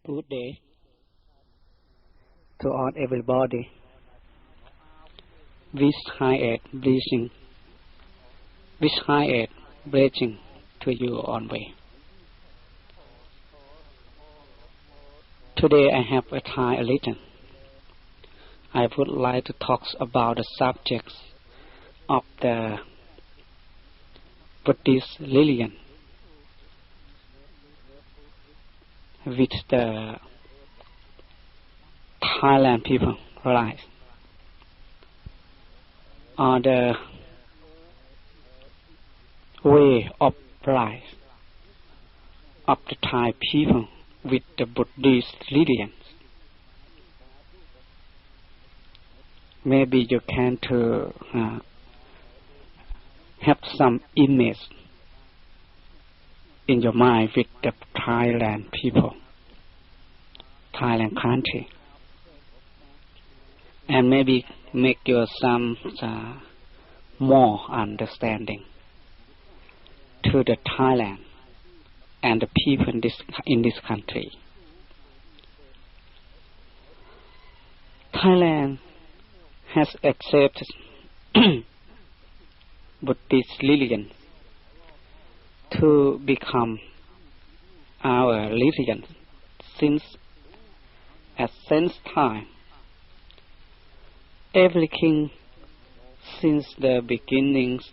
Good day to all everybody. With high aid breathing, to you on way. Today I have a Thai religion. I would like to talk about the subjects of the Buddhist religion which the Thailand people realize, or the way of life of the Thai people with the Buddhist religion. Maybe you can have some image in your mind with the Thailand people, Thailand country, and maybe make you some more understanding to the Thailand and the people in this country. Thailand has accepted Buddhist religion to become our religion since time. Everything since the beginnings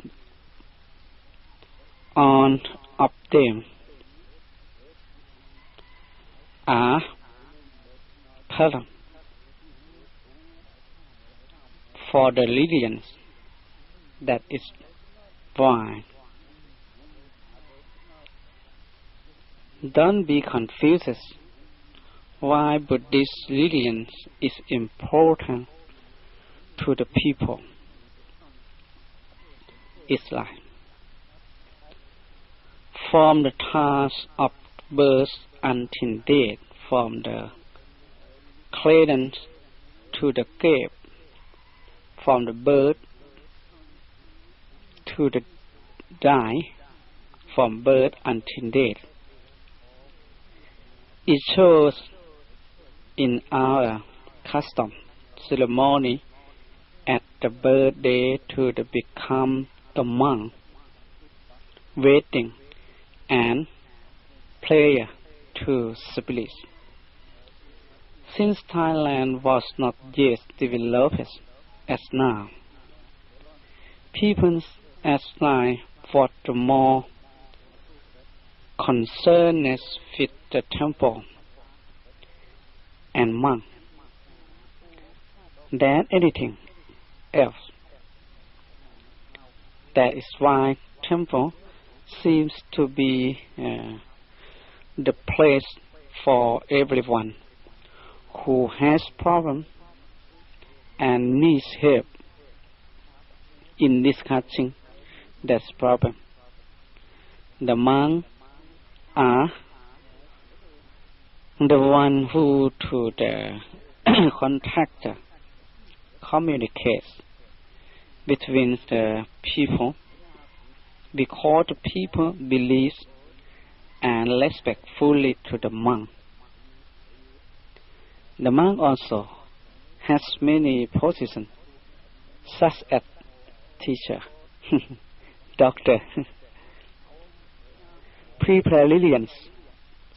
on of them are pattern for the religions that is born. Don't be confused why Buddhist religion is important to the people. It's like from the time of birth until death, from the cradle to the grave, from the birth to the die, from birth until death. It shows in our custom ceremony at the birthday to the become the monk, waiting and prayer to spirits. Since Thailand was not yet developed as now, people as like for the more concerned with the temple and monk than anything else. That is why temple seems to be the place for everyone who has problem and needs help in discussing that problem. The monks are the one who to the contact communicates between the people, because the people believe and respect fully to the monk. The monk also has many positions, such as teacher, doctor, prepare religions,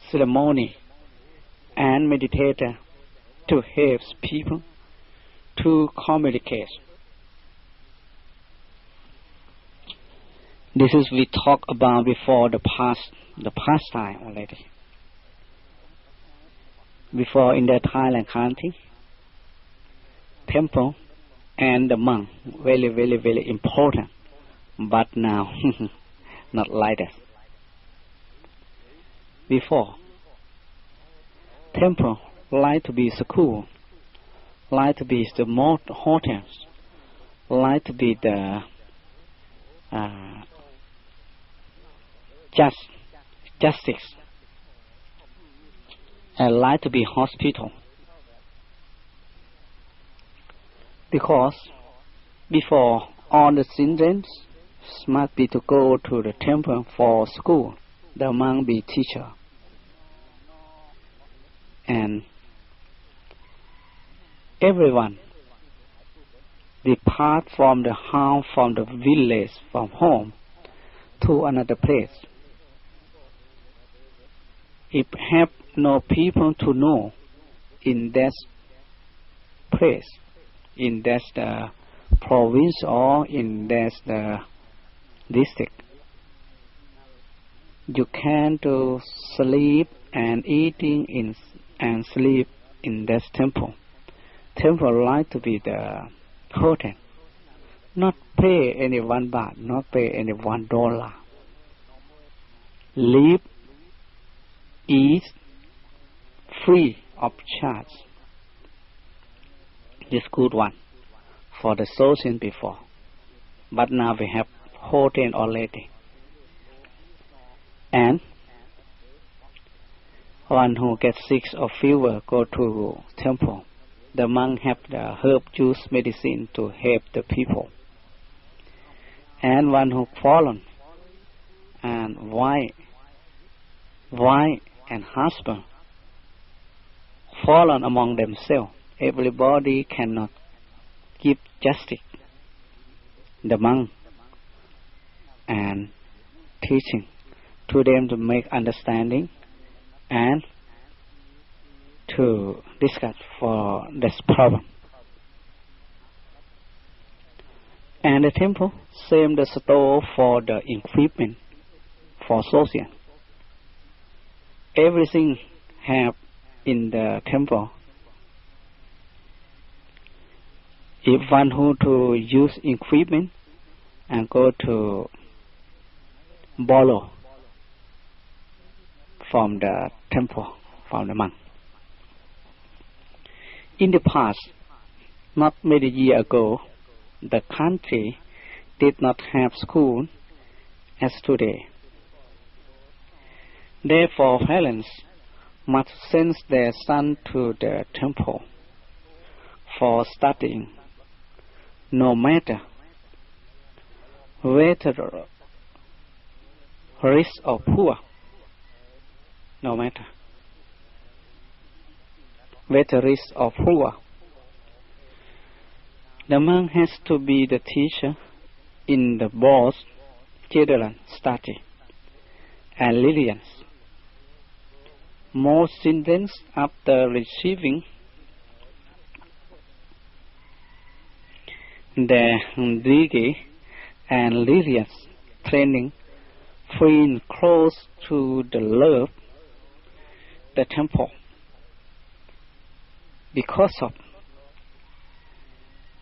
ceremony, and meditator to help people to communicate. This is we talked about before the past time already. Before in the Thailand country, temple and the monk very, very, very important. But now, not like that. Before, temple like to be school, like to be the hotels, like to be the justice, and like to be hospital. Because before all the children must be to go to the temple for school, the monk be teacher. and everyone depart from the house, from the village, from home to another place. If have no people to know in that place, in that province or in that district, you can to sleep and eating in and sleep in that temple. Temple like to be the hotel. Not pay any $1, not pay any $1. Live, eat, free of charge. This good one for the souls in before. But now we have hotel already. And one who gets sick or fever go to temple. The monk have the herb juice medicine to help the people. And one who fallen and wife and husband fallen among themselves. Everybody cannot give justice. The monk and teaching to them to make understanding and to discuss for this problem. And the temple, same the store for the equipment for social. Everything have in the temple. If one who to use equipment and go to borrow from the temple, from the monk. In the past, not many years ago, the country did not have school as today. Therefore, parents must send their son to the temple for studying, no matter whether rich or poor, no matter whether rich or poor. The monk has to be the teacher in the both children study and religions. Most students, after receiving their degree and religious training, feel close to the love, the temple. Because of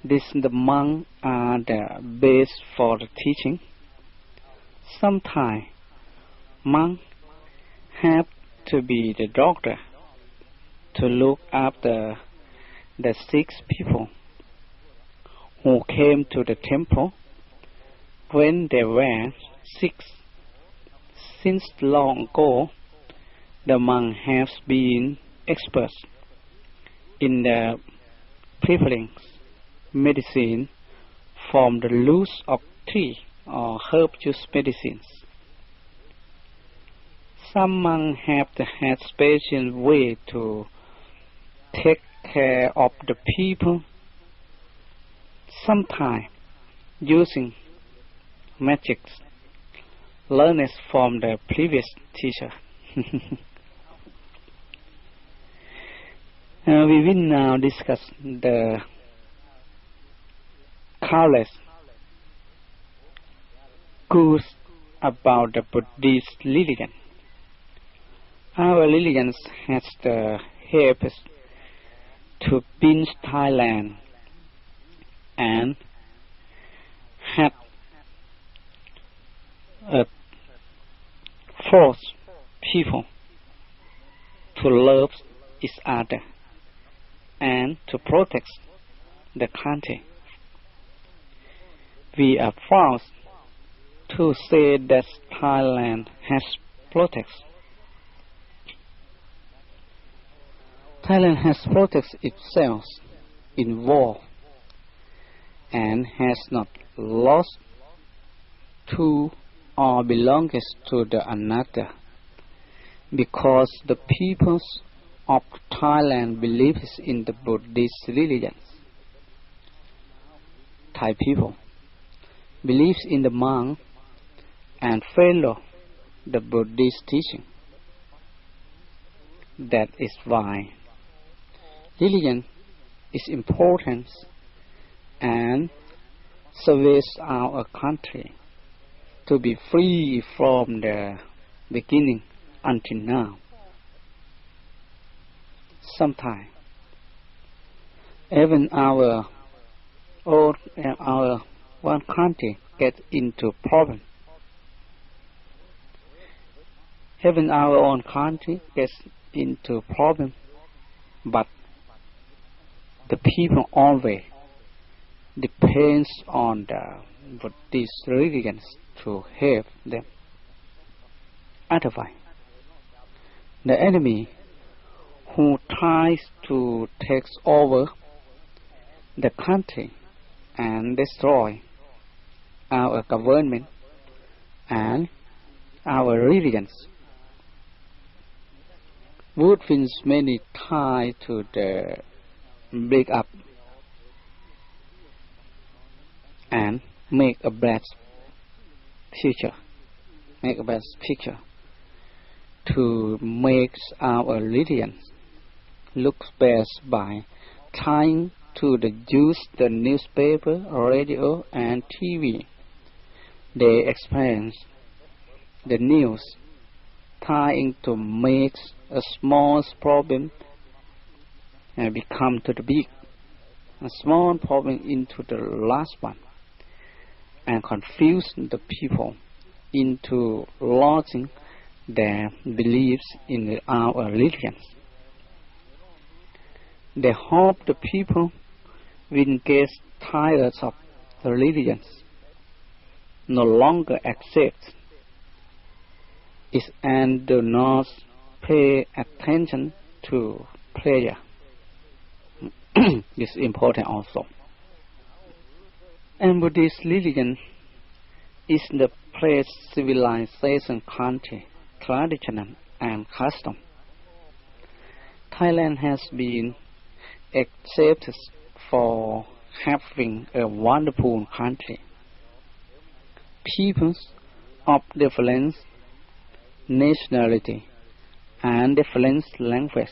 this, the monks are the base for the teaching. Sometimes monks have to be the doctor to look after the sick people who came to the temple when they were sick. Since long ago, the monk has been experts in the preparing medicine from the roots of tree or herb juice medicines. Some monks have had special way to take care of the people, sometimes using magics learned from the previous teacher. We will now discuss the countless goods about the Buddhist religion. Our religion has the help to build Thailand and had force people to love each other and to protect the country. We are forced to say that Thailand has protected. Thailand has protected itself in war and has not lost to or belongs to the another, because the peoples of Thailand believes in the Buddhist religion. Thai people believes in the monk and follow the Buddhist teaching. That is why religion is important and serves our country to be free from the beginning until now. Sometimes even our one country gets into problem. Even our own country gets into problem, but the people always depends on the Buddhist religions to help them. Otherwise, the enemy who tries to take over the country and destroy our government and our religions would win many tied to the break up and make a bad future, to make our religion look best by trying to use the newspaper, radio, and TV. They experience the news trying to make a small problem and become to the big, a small problem into the last one, and confuse the people into losing their beliefs in our religions. They hope the people will get tired of the religions, no longer accept it, and do not pay attention to prayer. This is important also. And Buddhist religion is the place civilization, country, tradition, and custom. Thailand has been accepted for having a wonderful country. Peoples of different nationality and different language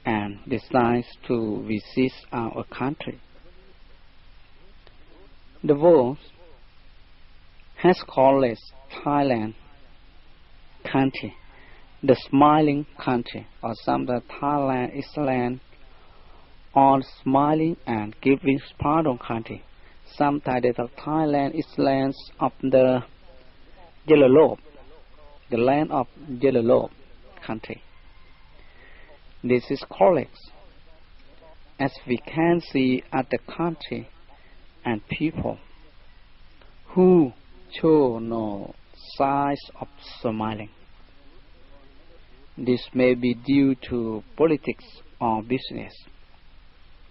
and decides to visit our country. The world has called Thailand country, the smiling country, or sometimes Thailand is land or smiling and giving pardon country. Sometimes Thailand is land of the yellow robe, the land of yellow robe country. This is correct, as we can see at the country and people who show no signs of smiling. This may be due to politics or business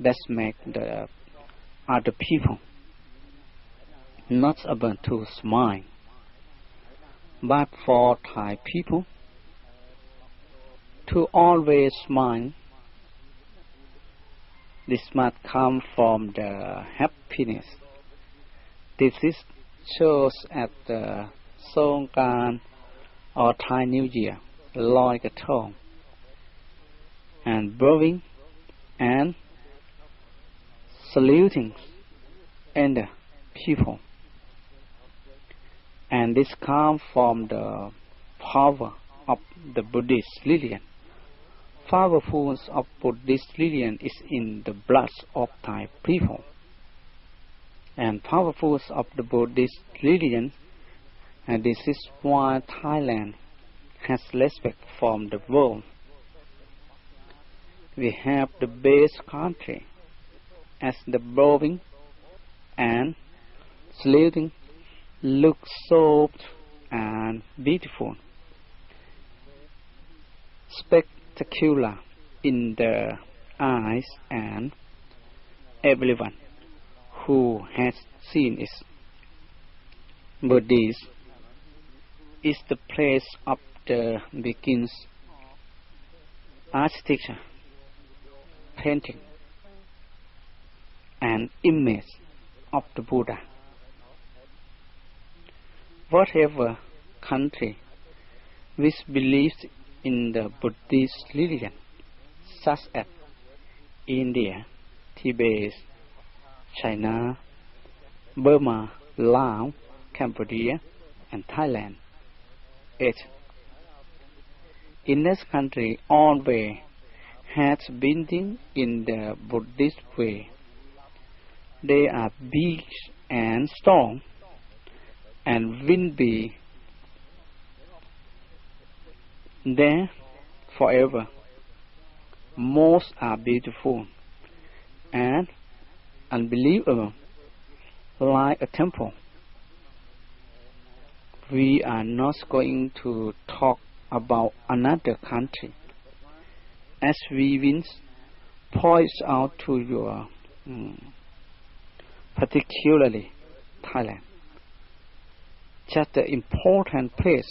that make the other people not able to smile. But for Thai people to always smile, this must come from the happiness. This is shows at the Songkran or Thai New Year, Loi Katong, and bowing and saluting and the people. And this comes from the power of the Buddhist religion. Powerful of Buddhist religion is in the blood of Thai people. And powerful of the Buddhist religion, and this is why Thailand has respect from the world. We have the best country as the bowing and saluting look soft and beautiful, spectacular in the eyes, and everyone who has seen it. Buddhist is the place of the beginnings architecture, painting, and image of the Buddha. Whatever country which believes in the Buddhist religion, such as India, Tibet, China, Burma, Laos, Cambodia, and Thailand, 8. In this country, all way has been in the Buddhist way. They are big and strong, and will be there forever. Most are beautiful and unbelievable, like a temple. We are not going to talk about another country, as we will point out to you, particularly Thailand. Just the important place,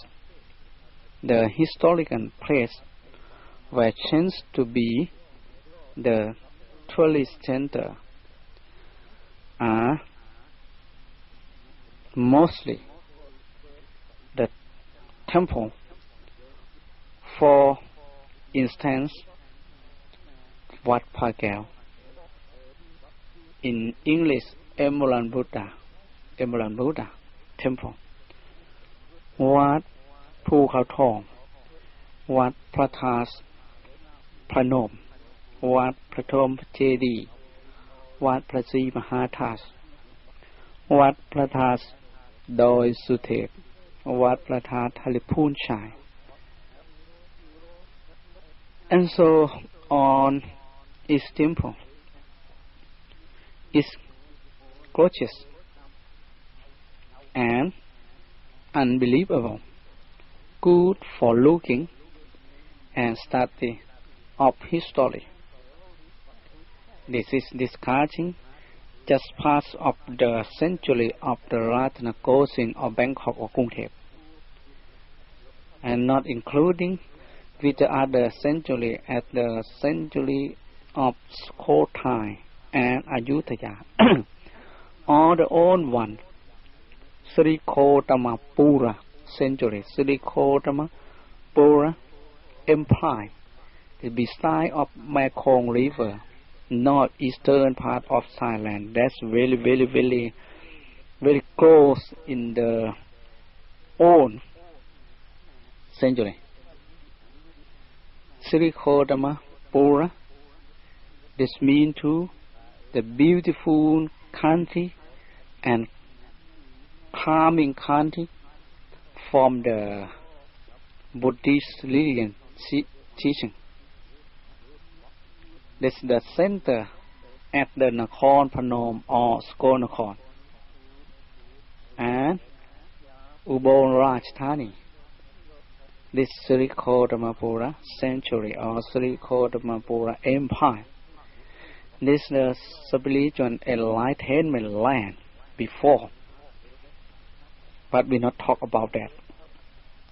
the historical place, where chance to be the tourist center, are mostly the temple. For instance, Wat Phakeo, in English, Emerald Buddha Temple, Wat Phu Khao Thong, Wat Prathas Pranom, Wat Prathom Chedi, Wat Prasi Mahathas, Wat Prathas Doi Suthep, Wat Prathas Thalipun Chai, and so on. Each temple is gorgeous and unbelievable, good for looking and study of history. This is discussing just parts of the century of the Ratana Kosin of Bangkok or Kung Thep, and not including with the other century at the century of Sukhothai and Ayutthaya, or the old one, Srikhotamapura century, Srikhotamapura Empire, beside of Mekong River, northeastern part of Thailand. That's very close in the old century. Srikhotamapura, this means to the beautiful country and calming country from the Buddhist religion teaching. This is the center at the Nakhon Phanom or Skonakon and Ubon Ratchathani. This Srikhotamapura century or Srikhotamapura Empire. This is the spiritual enlightenment land before, but we not talk about that.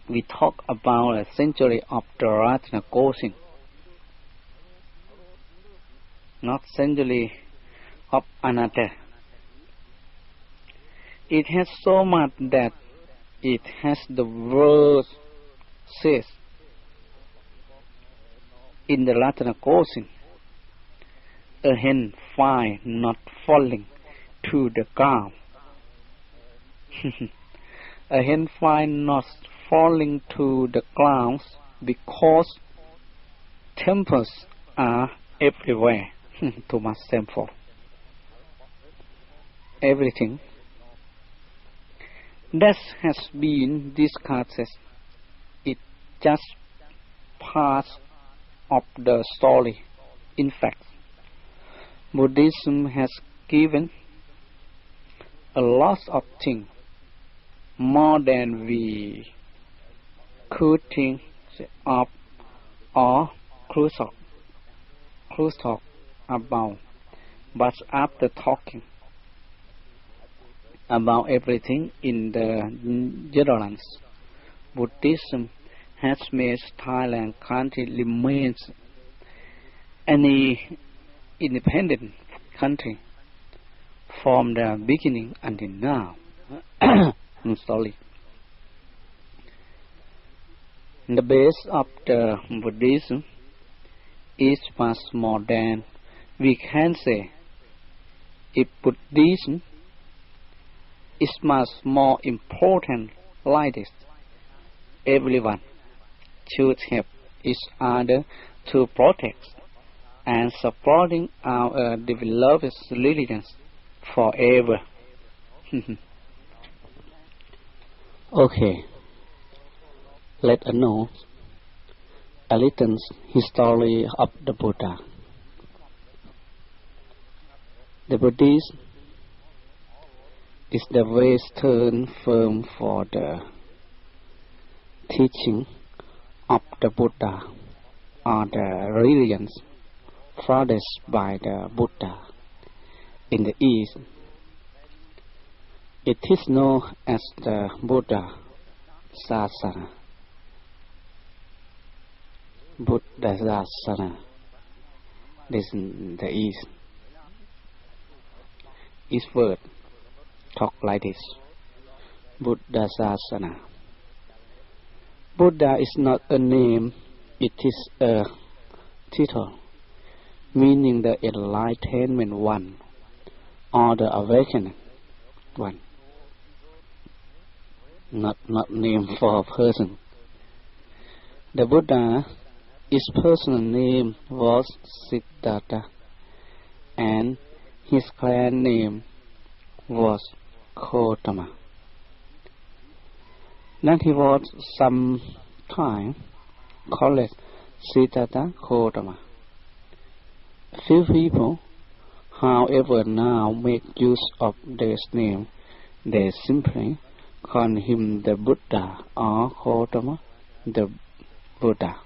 We talk about a century of the Ratana Kosin, not century of another. It has so much that it has the verse says in the Ratana Kosin, a hen fine not falling to the ground. A hen fine not falling to the ground because temples are everywhere. Too much simple. Everything that has been discussed, it just part of the story. In fact, Buddhism has given a lot of things, more than we could think of or could talk about. But after talking about everything in the general, Buddhism has made Thailand country remains any independent country from the beginning until now. Sorry. The base of the Buddhism is much more than we can say. If Buddhism is much more important like this, everyone should help each other to protect and supporting our developed religions forever. Okay, let us know a little history of the Buddha. The Buddhism is the Western term for the teaching of the Buddha or the religions founded by the Buddha in the East. It is known as the Buddha Sasana. Buddha Sasana. This in the East. Each word talk like this. Buddha Sasana. Buddha is not a name, it is a title, meaning the enlightenment one or the awakening one. Not name for a person. The Buddha, his personal name was Siddhartha, and his clan name was Gautama. Then he was some time called Siddhartha Gautama. Few people, however, now make use of this name. They simply call him the Buddha or Gautama the Buddha.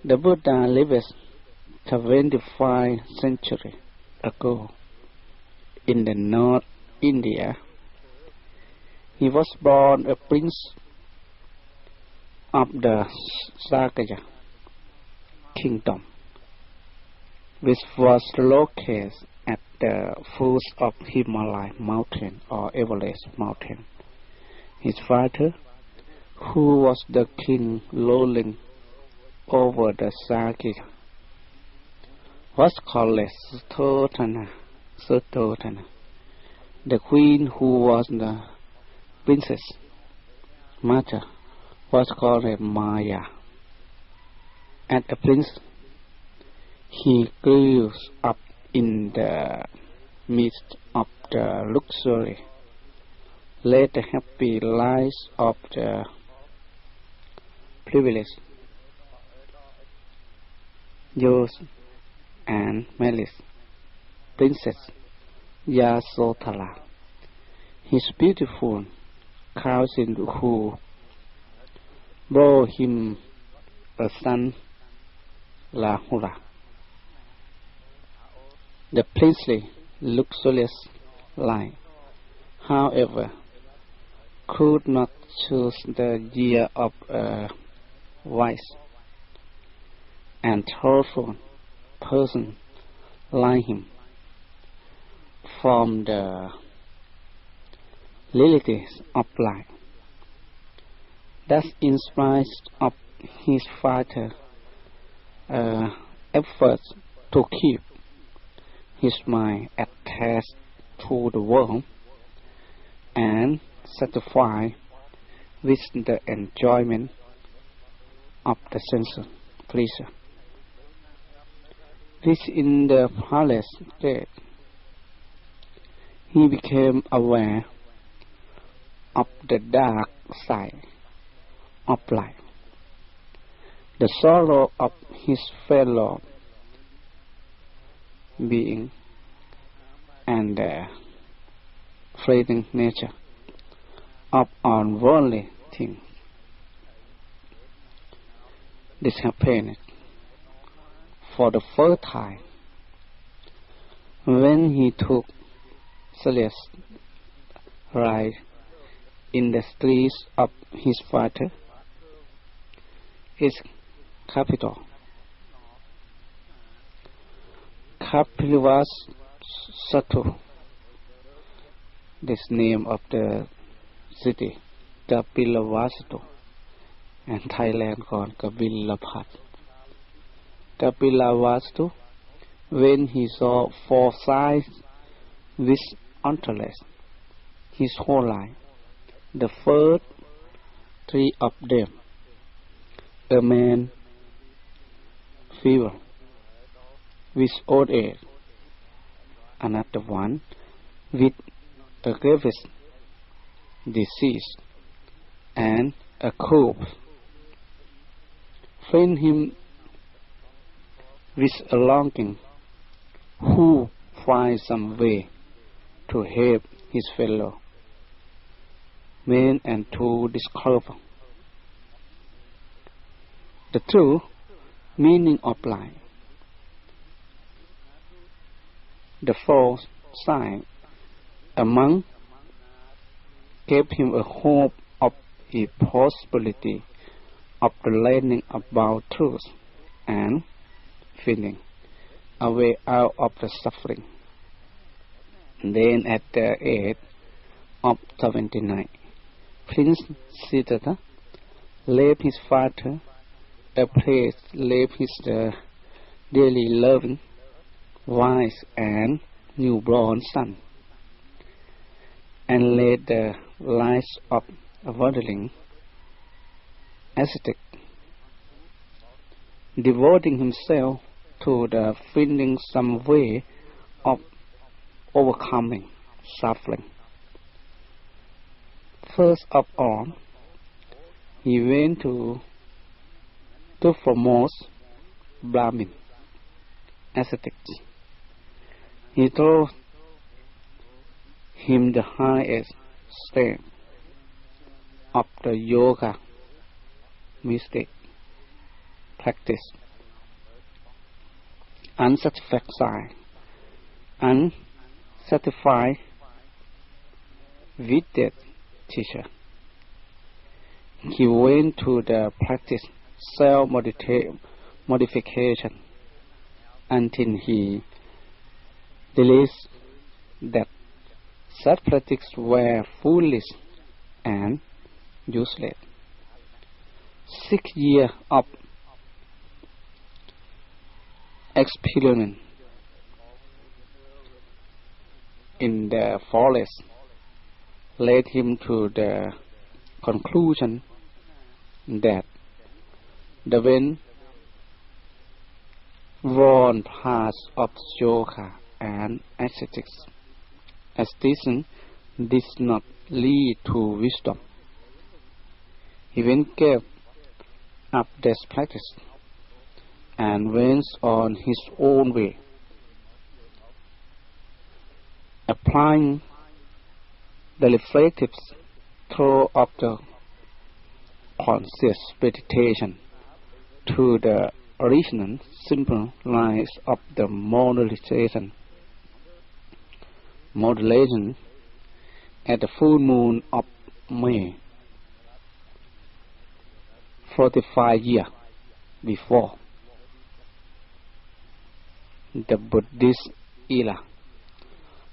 The Buddha lived 25 centuries ago in the North India. He was born a prince of the Sakya kingdom, which was located at the foot of Himalaya mountain or Everest mountain. His father, who was the king ruling over the Sakya, was called Suttotana. The queen, who was the princess mother, was called Maya. As a prince, he grew up in the midst of the luxury, led the happy lives of the privileged youth and married Princess Yasodhara, his beautiful cousin, who bore him a son, Rahula. The princely luxurious life, however, could not choose the year of a wise and thoughtful person like him from the realities of life. Thus, in spite of his father's efforts to keep his mind attached to the world and satisfied with the enjoyment of the sensual pleasure, which in the palace state, he became aware of the dark side of life, the sorrow of his fellow being, and the fleeting nature of unworldly things. This happened for the first time when he took serious ride in the streets of his father, his capital, Kapilavastu, this name of the city, Kapilavastu, and Thailand called Kapilavastu. Kapilavastu, when he saw 4 sides with antlers his whole life, the first 3 of them, a man fever with old age, another one with a grievous disease, and a corpse, find him with a longing, who finds some way to help his fellow men and to discover the true meaning of life. The 4th sign, a monk, gave him a hope of a possibility of the learning about truth and finding a way out of the suffering. Then at the age of 79, Prince Siddhartha left his father, a place left his dearly loving wife and newborn son, and led the lives of a wandering ascetic, devoting himself to the finding some way of overcoming suffering. First of all, he went to foremost Brahmin ascetics. He taught him the highest strength of the yoga mystic practice. Unsatisfied with that teacher, he went to the practice self-modification until he realized that such practices were foolish and useless. 6 years of experiment in the forest led him to the conclusion that the worn paths of yoga and ascetics did not lead to wisdom. He then gave up this practice and went on his own way, applying the reflective thought of the conscious meditation to the original simple lines of the modulation at the full moon of May, 45 years before the Buddhist era,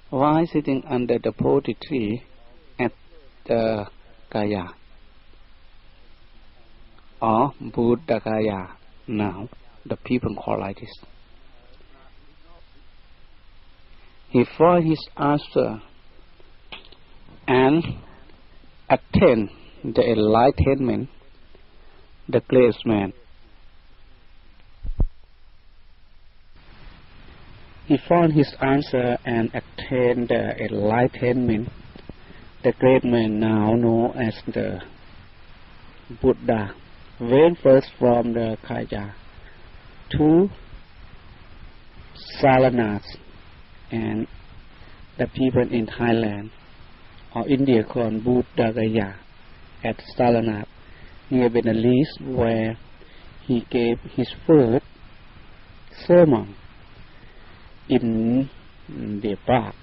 while sitting under the Bodhi tree at the Gaya, or Buddha Gaya now, the people call like this. He found his answer and attained the enlightenment, the great man. He found his answer and attained the enlightenment, the great man now known as the Buddha, went first from the Kaya to Saranath, and the people in Thailand or India call Buddha Gaya at Saranath, near Benares, where he gave his first sermon in Deer Park.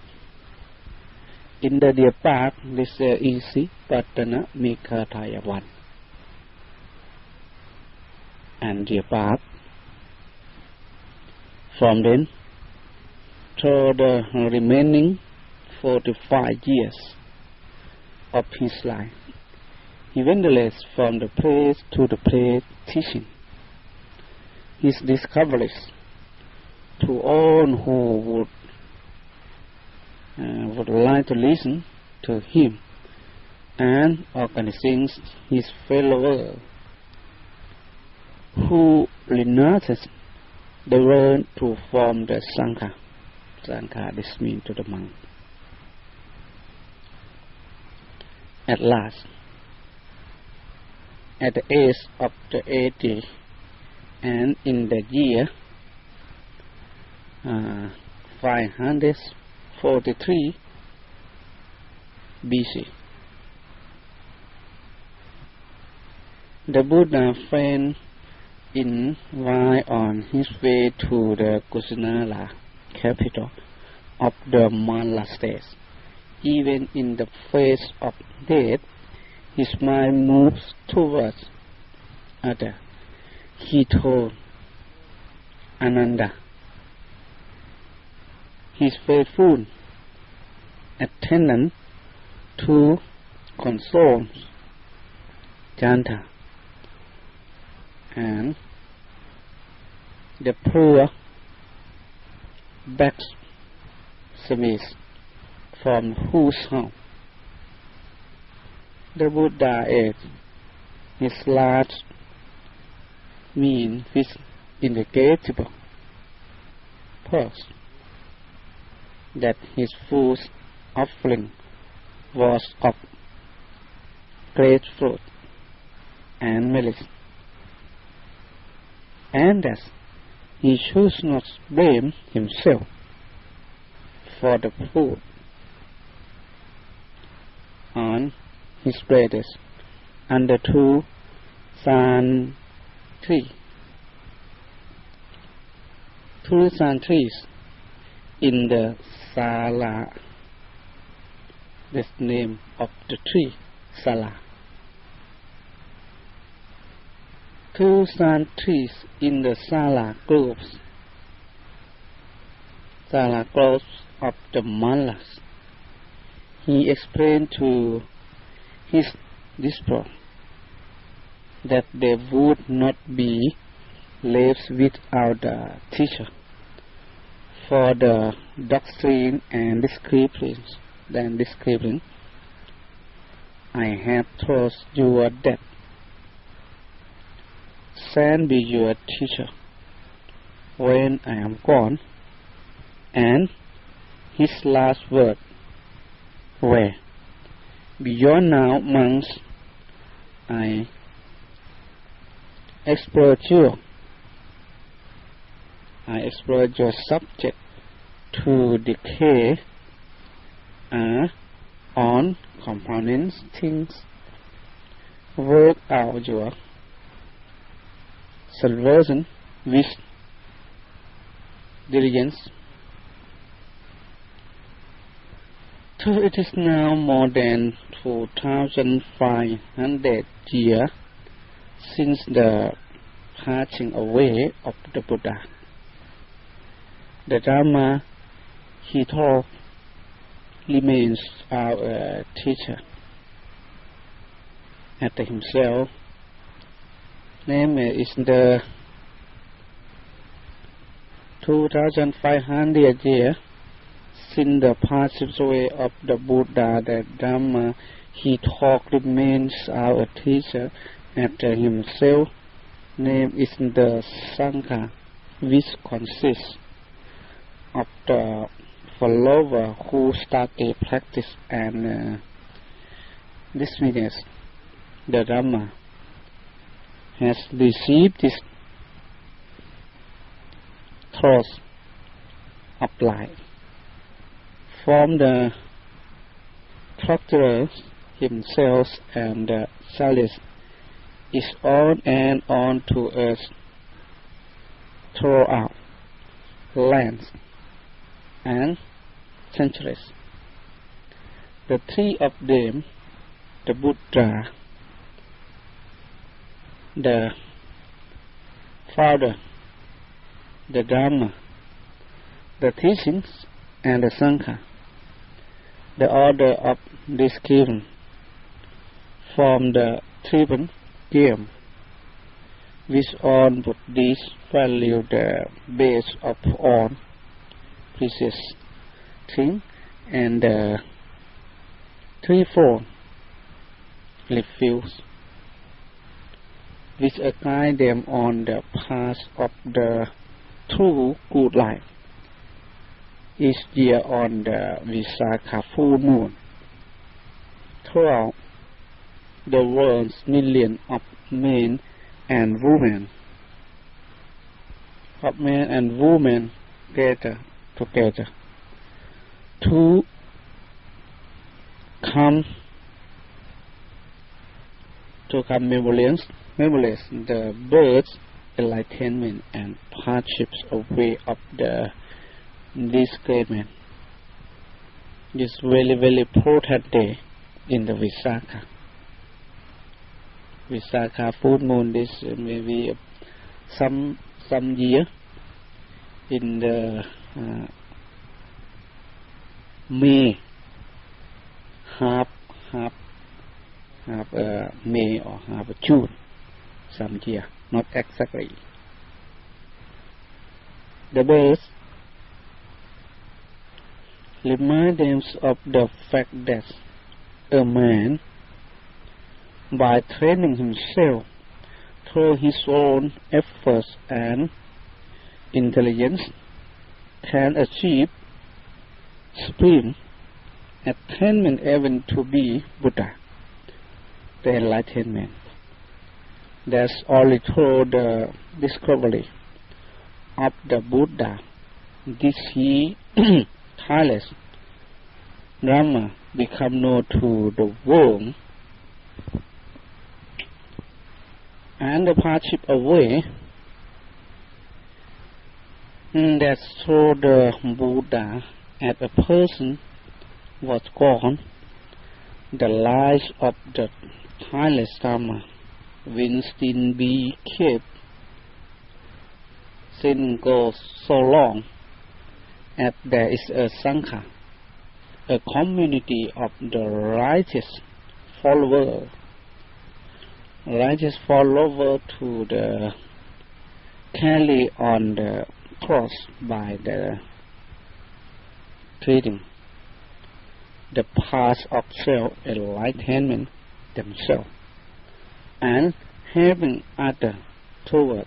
In the Deer Park, this is easy, Patana Mikataya 1. And Deer Park, from then After the remaining 45 years of his life, he wanders from the place to the place teaching his discoveries to all who would like to listen to him, and organizing his followers who united the world to form the Sangha. Sangha, this means to the monk. At last, at the age of the 80, and in the year 543 BC, the Buddha fell in while on his way to the Kusinala, capital of the Mala state. Even in the face of death, his mind moves towards other. He told Ananda, his faithful attendant, to console Janta and the poor blacksmith from whose house the Buddha ate his large meal with indefatigable purpose, that his food offering was of grapefruit and millet, and that he should not blame himself for the food on his breast under two san trees. Two san trees in the Sala. That's the name of the tree, Sala. Two san trees in the Sala groves. Sala groves of the Malas. He explained to his disciples that they would not be left without a teacher, for the doctrine and discipline I have taught you that send be your teacher when I am gone. And his last word were, beyond now, monks, I exploit your subject to decay on components things. Work out your salvation with diligence. So it is now more than 2,500 years since the passing away of the Buddha. The Dharma he taught remains our teacher. At himself, name is the 2,500 years since the passing away of the Buddha. The Dharma he taught remains our teacher. After himself, name is the Sangha, which consists of the follower who start a practice and dismiss the Dhamma, has received this trust of life from the practitioner himself, and the service is on and on to us throughout lands and centuries. The three of them, the Buddha, the Founder, the Dharma, the teachings and the Sangha. The order of this given from the Tibetan game, which on Buddhists value the base of all precious things, and the threefold refuse, which guide them on the path of the true good life. Each year on the Visakha full moon, throughout the world's millions of men and women gather together to come memorialize the birth, enlightenment, and hardships away of this great man. This very, very important day in the Visakha full moon. This maybe some year in the May, half May or half June, some year, not exactly. The birth remind them of the fact that a man, by training himself through his own efforts and intelligence, can achieve supreme attainment, even to be Buddha, the enlightenment. That's only through the discovery of the Buddha did he tireless Dharma become known to the world, and the hardship away. That's through the Buddha as a person was gone, the life of the tireless Dharma will still be kept, since goes so long as there is a Sangha, a community of the righteous followers to the carry on the cross by the treating the path of self-enlightenment themselves and having others toward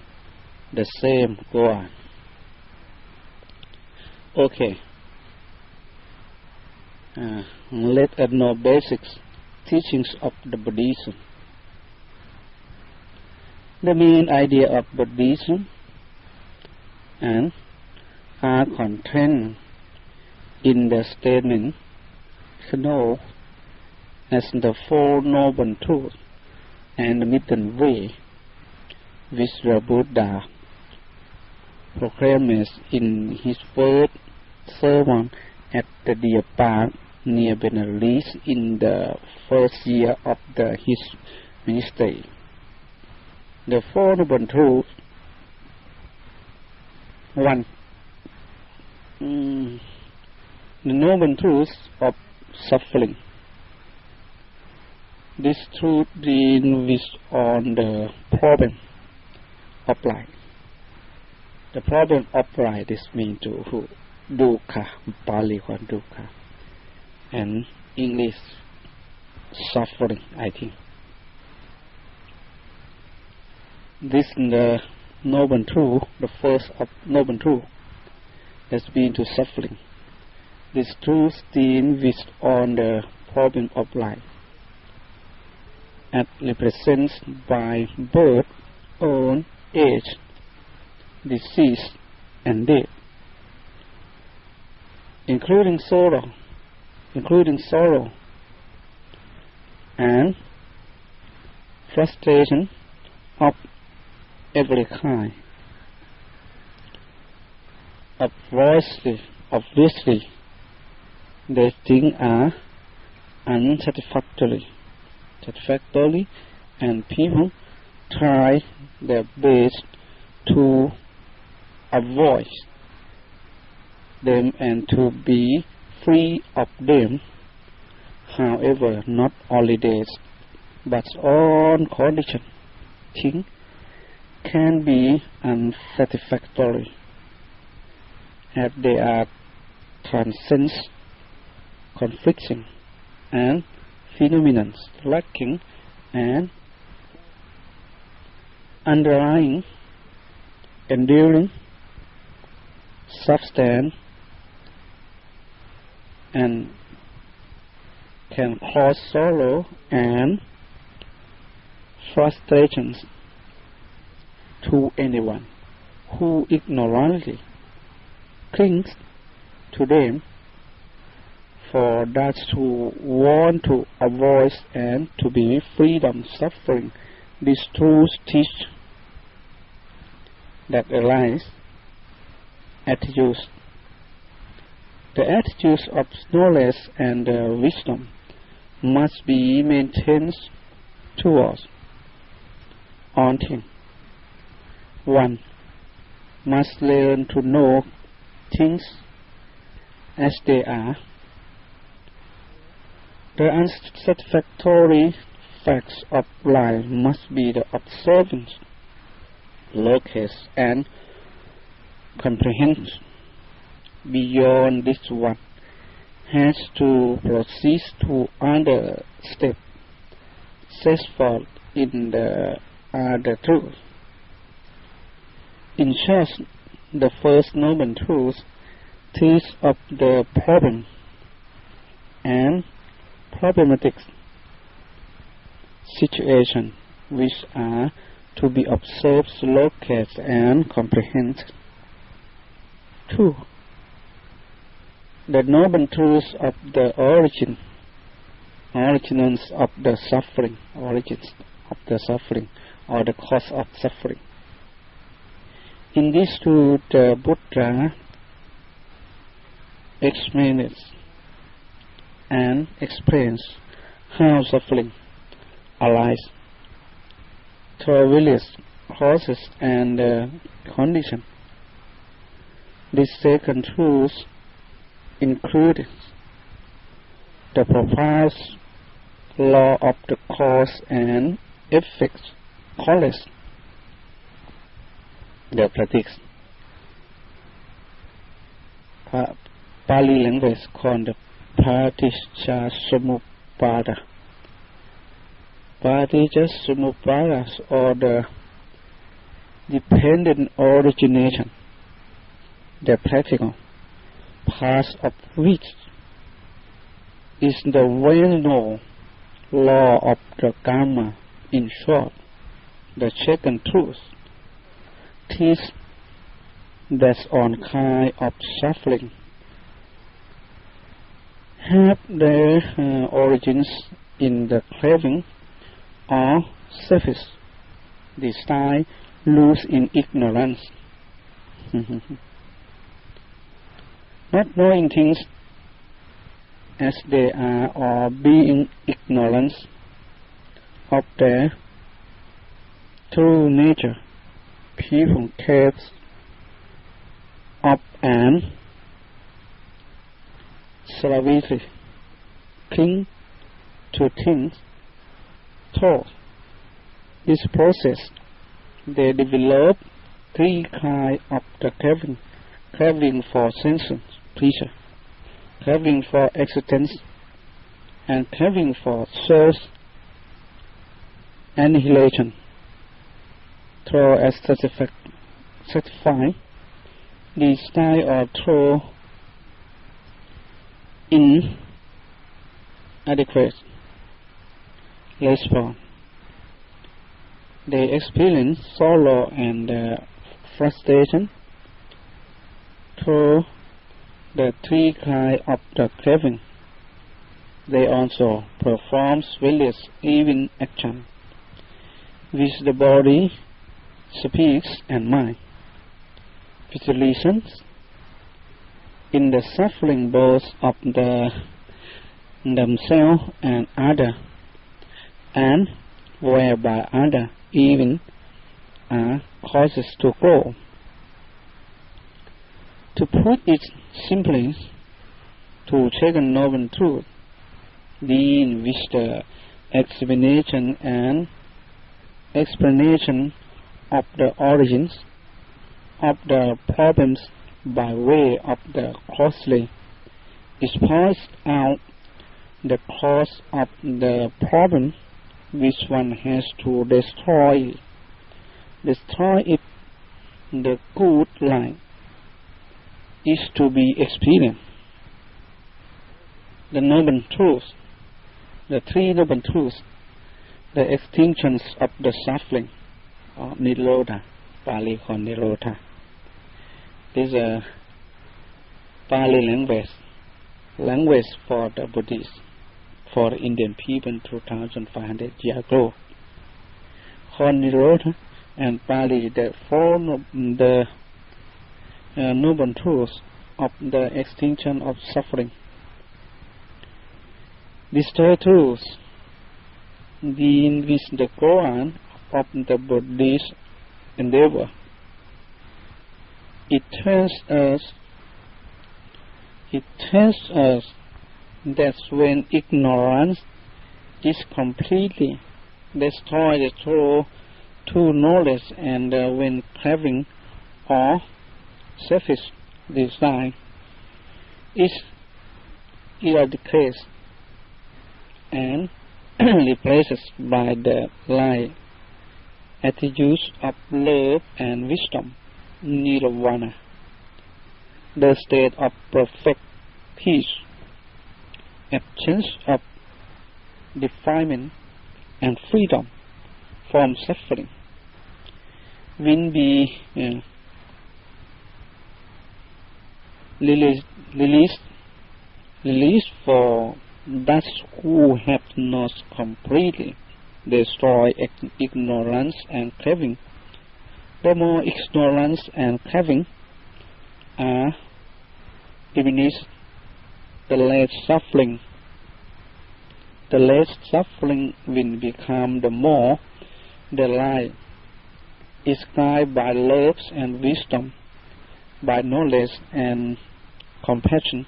the same goal. Okay. Let us know basics teachings of the Buddhism. The main idea of Buddhism and are contained in the statement known as the Four Noble Truths and the Middle Way, which the Buddha proclaims in his first sermon at the Deer Park near Benares in the first year of his ministry. The Four Noble Truths. 1. The Noble Truths of suffering. This truth deals on the problem of life. The problem of life is mean to dukkha, Pali called dukkha, and English suffering, I think. This is the noble truth, the first of noble truth, has been to suffering. This truth deals on the problem of life, and represents by birth, old age, disease, and death, including sorrow, and frustration of every kind. Obviously, these things are unsatisfactory, and people try their best to avoid them and to be free of them. However, not only this, but on condition, things can be unsatisfactory, as they are transcends, conflicting, and phenomena lacking and underlying, enduring substance, and can cause sorrow and frustrations to anyone who ignorantly clings to them. For those who want to avoid and to be free from suffering, this truth teach that aligns attitudes. The attitudes of knowledge and wisdom must be maintained towards all things. One must learn to know things as they are. The unsatisfactory facts of life must be the observance, locate, and comprehend. Beyond this, one has to proceed to other steps set forth in the other truth. In short, the first noble truth teaches of the problem and problematic situation which are to be observed, located, and comprehended. 2. The noble truth of the origins of the suffering, or the cause of suffering. In this truth, the Buddha explains and explains how suffering arises through various causes and conditions. This second truth includes the proposed law of the cause and effect, called the practice. Pali language called the Paticca Samuppada. Paticca Samuppada, or the dependent origination, the practical part of which is the well-known law of the karma. In short, the second truth teaches that all kinds of suffering have their origins in the craving or selfish desire loose in ignorance. Not knowing things as they are, or being ignorant of their true nature, people catch up and slavishly cling to things. Through this process, they develop three kinds of the craving for sensual pleasure, craving for existence, and craving for source annihilation. Through as satisfy these style or through inadequate response, they experience sorrow and frustration. Through the three kinds of the craving, they also perform various evil actions which the body, speech, and mind, which results in the suffering both of themselves and others, and whereby others even are causes to grow. To put it simply, to take a noble truth, in which the explanation of the origins of the problems by way of the causality is points out the cause of the problem which one has to destroy it. The good life is to be experienced. The noble truths, the three noble truths, the extinctions of the suffering, or Nirodha, Pali called Nirodha. This is a Pali language for the Buddhists, for the Indian people 2,500 years ago. Called Nirodha, and Pali, the four noble truths of the extinction of suffering. These three truths, in which the Quran of the Buddhist endeavor, it tells us that when ignorance is completely destroyed through knowledge, and when craving or selfish desire is eradicated and replaced by the light attitudes of love and wisdom, nirvana, the state of perfect peace, absence of defilement and freedom from suffering, will be released for those who have not completely destroyed ignorance and craving. The more ignorance and craving are diminished, the less suffering will become, the more the light is guided by love and wisdom, by knowledge and compassion.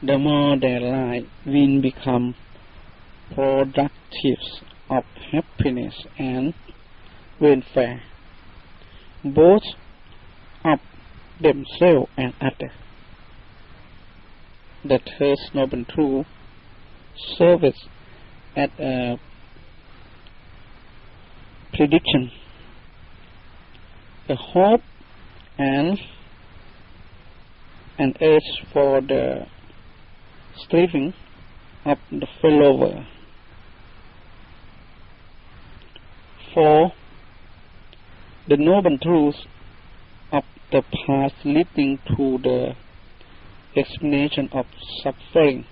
The more the light will become productive of happiness and welfare, both of themselves and others. The third noble truth serves as a prediction, a hope, and an urge for the striving of the follower. For the noble truths of the path leading to the explanation of suffering,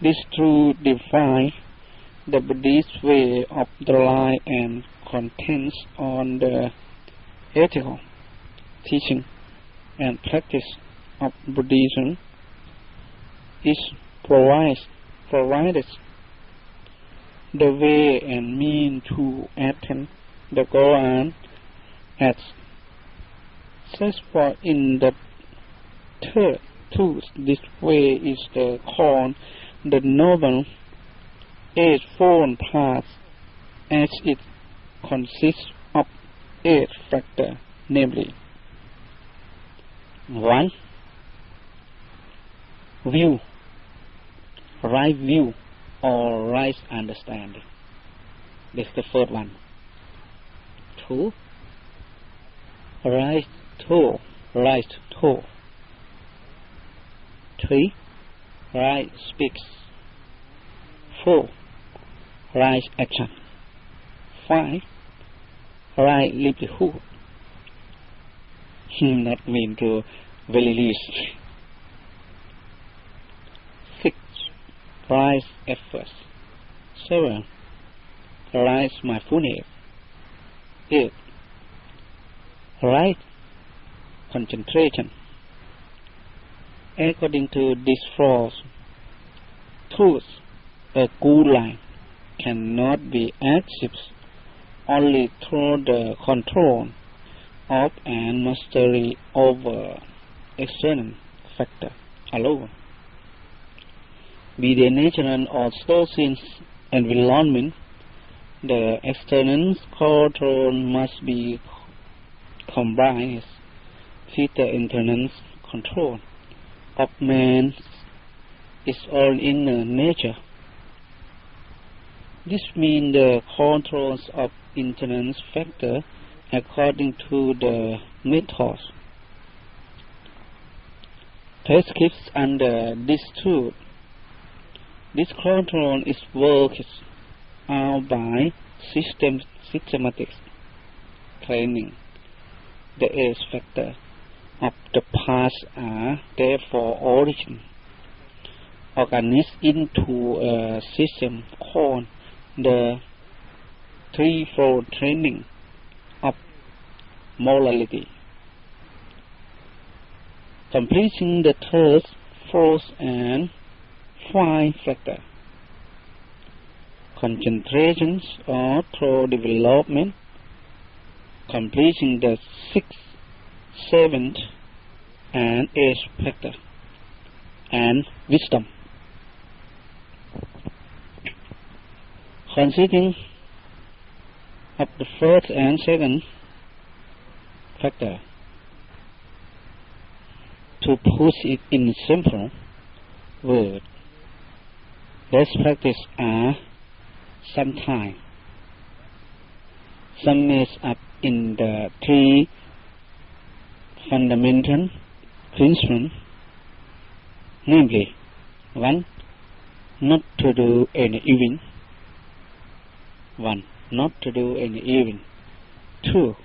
this truth defines the Buddhist way of the life and contains on the ethical teaching and practice of Buddhism is provides the way and mean to attain the goal, as such. For in the third truth, this way is the called the noble eightfold path, as it consists of 8 factors, namely: 1. View, right view or right understanding. This is the first one. 2. Right thought. 3. Right speaks. 4. Right action. 5. Right livelihood. Not mean to very least. 6. Right efforts. 7. Right mindfulness. 8. Right concentration. According to this fourth truth, a good life cannot be achieved only through the control of and mastery over external factor alone, be they natural or social environment. The external control must be combined with the internal control of man is all inner nature. This means the controls of internal factor according to the methods prescribed under this truth. This control is worked out by systematic training. The age factor of the past are therefore organized into a system called the threefold training of morality, completing the third, fourth, and fifth factor. Concentrations or through development, completing the sixth, seventh, and eighth factor, and wisdom. Consisting of the first and second factor. To put it in simple words, best practice are sometimes summed up in the three fundamental principles, namely, 1. Not to do any evil. 1. Not to do any evil. 2.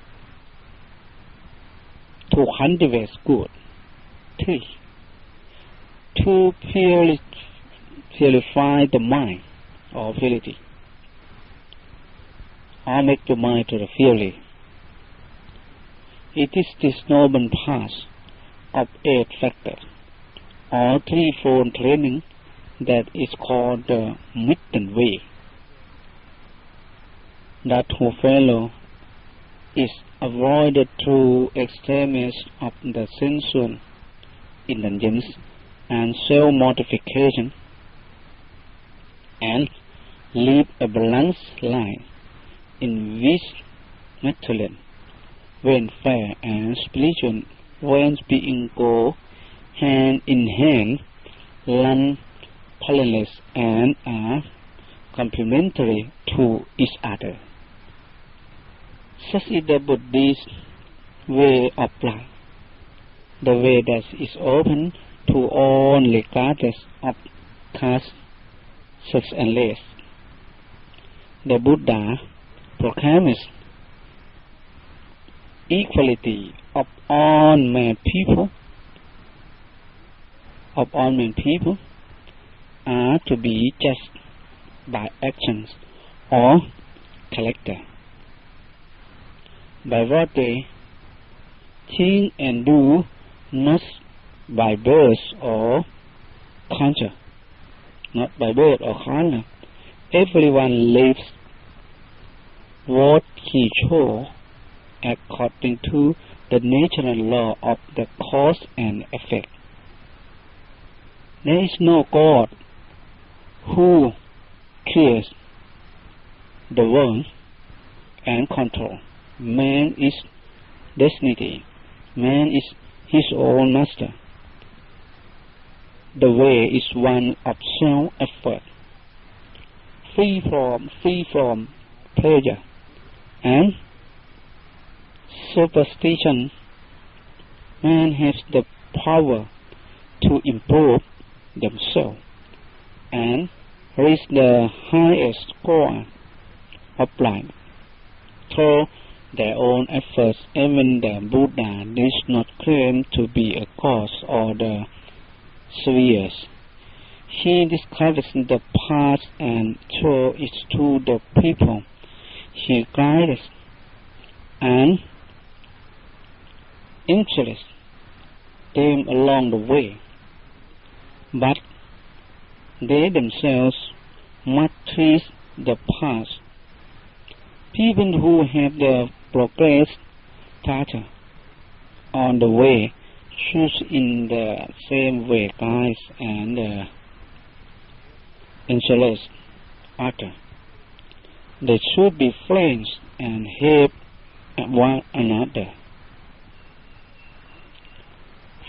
To cultivate good. 3. To purify the mind or purity, or make your mind to the purity. It is this noble path of 8 factors or threefold training that is called the middle way. That who follow is avoided through extremes of the sensual indulgence and self-mortification, and live a balanced life in which material welfare and spiritual well-being go hand in hand, run parallel, and are complementary to each other. Such is the Buddhist way of life, the way that is open to all regardless of caste, sex, and race. The Buddha proclaims equality of all men people. Are to be judged by actions or character, by what they think and do, not by birth or culture. Everyone lives what he chose according to the natural law of the cause and effect. There is no God who creates the world and control. Man is destiny. Man is his own master. The way is one of self-effort, free from pleasure and superstition. Man has the power to improve themselves and reach the highest score of life through their own efforts. Even the Buddha does not claim to be a cause or the spheres. He describes the path and shows it to the people. He guides and influences them along the way, but they themselves must trace the path. People who have the progressed Tata. On the way, choose in the same way guides and interest other. They should be friends and help one another.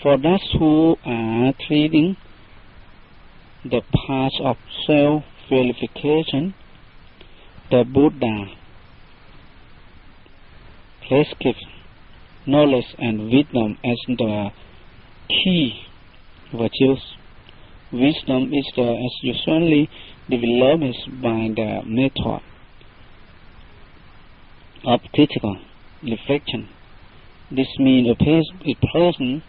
For those who are treating the path of self-purification, the Buddha prescribes knowledge and wisdom as the key virtues. Wisdom is usually developed by the method of critical reflection. This means a person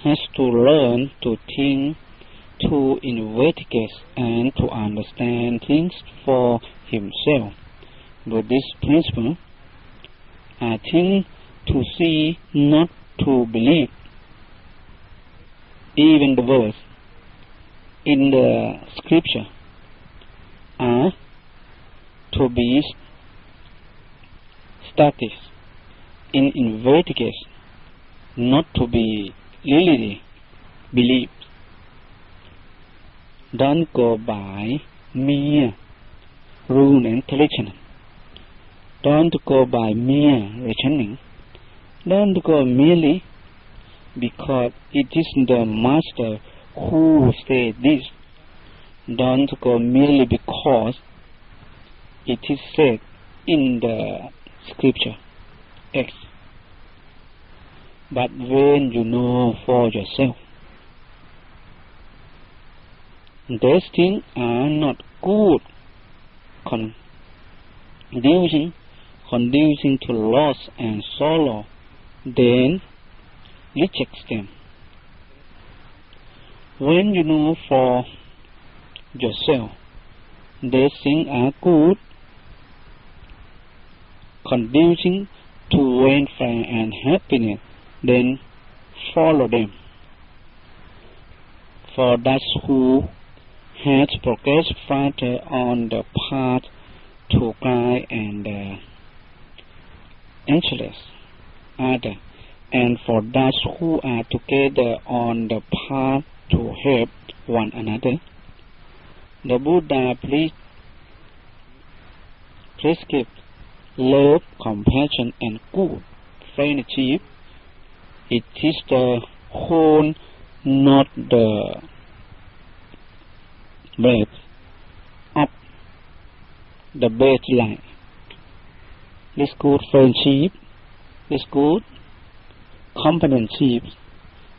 has to learn to think, to investigate, and to understand things for himself. Buddhist principles are things to see, not to believe. Even the words in the scripture are to be studied in investigation, not to be really believed. Don't go by mere rule and tradition. Don't go by mere reasoning. Don't go merely because it is the master who said this. Don't go merely because it is said in the scripture X. But when you know for yourself, these things are not good, conducing to loss and sorrow, then reject them. When you know for yourself, these things are good, conducing to welfare and happiness, then follow them. For those who has progressed further on the path to guide and interest other, and for those who are together on the path to help one another, the Buddha prescribed love, compassion, and good friendship. It is the whole, not the breadth of the baseline. This good friendship, this good companionship,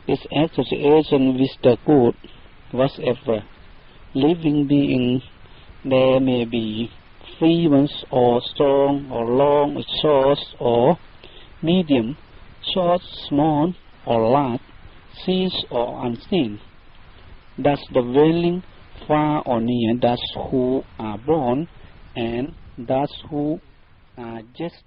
this association with the good, whatever living being, there may be free ones or strong or long or short or medium, short, small or large, seen or unseen. Thus the dwelling far or near, those who are born and those who are just